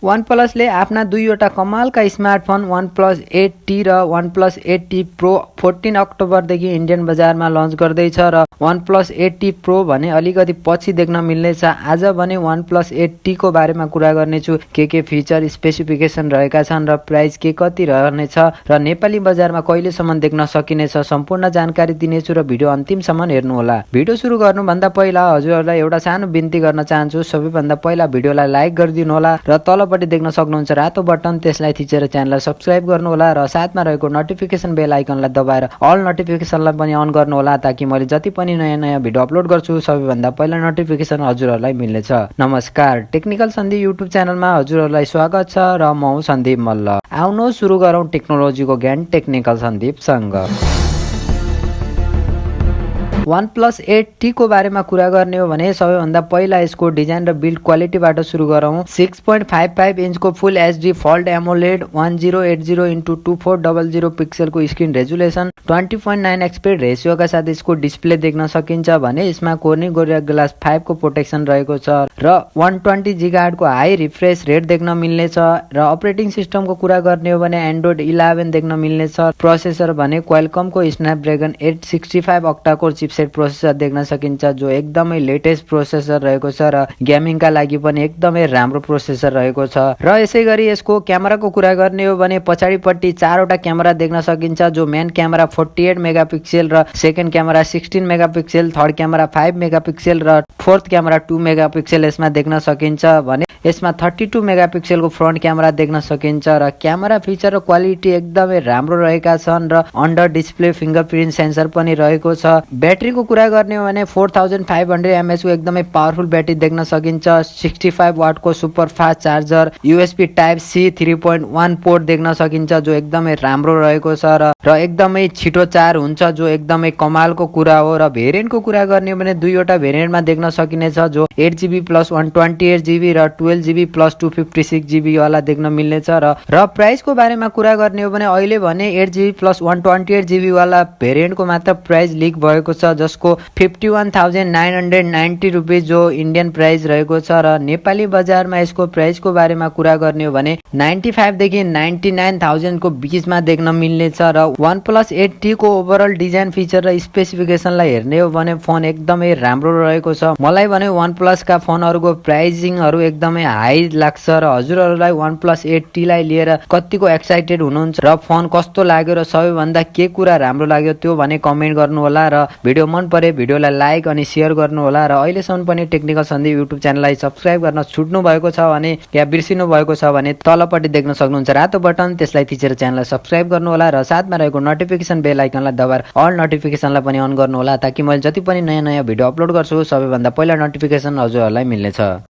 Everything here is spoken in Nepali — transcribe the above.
OnePlus ले आफ्ना दुईवटा कमालका स्मार्टफोन OnePlus 8T र OnePlus 8T Pro 14 अक्टोबरदेखि इन्डियन बजारमा लन्च गर्दैछ र OnePlus 8T Pro भने अलिकति पछि देख्न मिल्नेछ। आज भने OnePlus 8T को बारेमा कुरा गर्नेछु। के फिचर स्पेसिफिकेसन रहेका छन् र प्राइस के कति रहनेछ र नेपाली बजारमा कहिलेसम्म देख्न सकिनेछ सम्पूर्ण जानकारी दिनेछु र भिडियो अन्तिमसम्म हेर्नुहोला। भिडियो सुरु गर्नुभन्दा पहिला हजुरहरूलाई एउटा सानो बिन्ती गर्न चाहन्छु। सबैभन्दा पहिला भिडियोलाई लाइक गरिदिनु होला र तलपट्टि देख्न सक्नुहुन्छ रातो बटन, त्यसलाई थिचेर च्यानललाई सब्स्क्राइब गर्नुहोला र साथमा रहेको नोटिफिकेसन बेल आइकनलाई दबाएर अल नोटिफिकेसनलाई पनि अन गर्नुहोला ताकि मैले जति पनि नयाँ भिडियो अपलोड गर्छु सबैभन्दा पहिला नोटिफिकेसन हजुरहरूलाई मिल्नेछ। नमस्कार, टेक्निकल सन्दीप युट्युब च्यानलमा हजुरहरूलाई स्वागत छ र म हुँ सन्दीप मल्ल। आउनु सुरु गरौँ टेक्नोलोजीको ज्ञान टेक्निकल सन्दीपसँग। OnePlus 8T को बारेमा कुरा गर्ने हो भने सबैभन्दा पहिला यसको डिजाइन र बिल्ड क्वालिटीबाट सुरु गरौँ। 6.55 इन्चको full HD fold AMOLED 1080x2400 पिक्सलको स्क्रिन रेजुलेसन 20.9 एक्सपेक्ट रेसियोका साथ यसको डिस्प्ले देख्न सकिन्छ भने यसमा कोर्निङ गोरिल्ला ग्लास 5 को प्रोटेक्सन रहेको छ र 120 GHz को हाई रिफ्रेश रेट देख्न मिल्नेछ र अपरेटिङ सिस्टमको कुरा गर्ने हो भने एन्ड्रोइड 11 देख्न मिल्नेछ। प्रोसेसर भने क्वालकमको Snapdragon 865 octa core chipset processor देख्न सकिन्छ जो एकदमै लेटेस्ट प्रोसेसर रहेको छ र गेमिङका लागि पनि एकदमै राम्रो प्रोसेसर रहेको छ। र यसैगरी यसको क्यामेराको कुरा गर्ने हो भने पछाडिपट्टि चारवटा क्यामेरा देख्न सकिन्छ जो मेन क्यामेरा 48 मेगापिक्सल र second camera 16 megapixel, third camera 5 megapixel र फोर्थ क्यामेरा 2 मेगापिक्सल यसमा देख्न सकिन्छ भने यसमा 32 मेगापिक्सलको फ्रन्ट क्यामेरा देख्न सकिन्छ र क्यामेरा फिचर र क्वालिटी एकदमै राम्रो रहेका छन् र अन्डर डिस्प्ले फिङ्गरप्रिन्ट सेन्सर पनि रहेको छ। ब्याट्रीको कुरा गर्ने हो भने 4500 mAh को एकदमै पावरफुल ब्याट्री देख्न सकिन्छ। 65 वाटको super fast charger, USB type C 3.1 port देख्न सकिन्छ जो एकदमै राम्रो रहेको छ र एकदमै छिटो चार्ज हुन्छ जो एकदमै कमालको कुरा हो। र भेरिएन्टको कुरा गर्ने हो भने दुईवटा भेरिएन्टमा देख्न सकिनेछ जो 8GB प्लस 128GB र 12GB प्लस 256GB वाला देख्न मिल्नेछ र प्राइसको बारेमा कुरा गर्ने हो भने अहिले भने 8GB प्लस 128GB वाला भेरिएन्टको मात्र प्राइस लिक भएको छ जसको 51,990 रुपियाँ जो इन्डियन प्राइस रहेको छ र नेपाली बजारमा यसको प्राइसको बारेमा कुरा गर्ने हो भने 95 देखि 99,000 को बीचमा देख्न मिल्नेछ र OnePlus 8T को ओभरअल डिजाइन फिचर र स्पेसिफिकेसनलाई हेर्ने हो भने फोन एकदमै राम्रो रहेको छ। मलाई भने OnePlus का फोनहरूको प्राइसिङहरू एकदमै हाई लाग्छ र हजुरहरूलाई OnePlus 8T लाई लिएर कतिको एक्साइटेड हुनुहुन्छ र फोन कस्तो लाग्यो र सबैभन्दा के कुरा राम्रो लाग्यो त्यो भने कमेन्ट गर्नु होला र भिडियो मन परे भिडियोलाई लाइक अनि शेयर गर्नु होला र अहिलेसम्म पनि टेक्निकल सन्दीप युट्युब च्यानललाई सब्स्क्राइब गर्न छुट्नु भएको छ भने या बिर्सिनु भएको छ भने तलपट्टि देख्न सक्नुहुन्छ रातो बटन, त्यसलाई थिचेर च्यानललाई सब्स्क्राइब गर्नु होला र साथमा रहेको नोटिफिकेसन बेल आइकनलाई दबाएर अल नोटिफिकेसनलाई पनि अन गर्नु होला ताकि मैले जति पनि नयाँ भिडियो अपलोड गर्छु सबैभन्दा पहिला नोटिफिकेसन हजुरहरूलाई मिल्नेछ।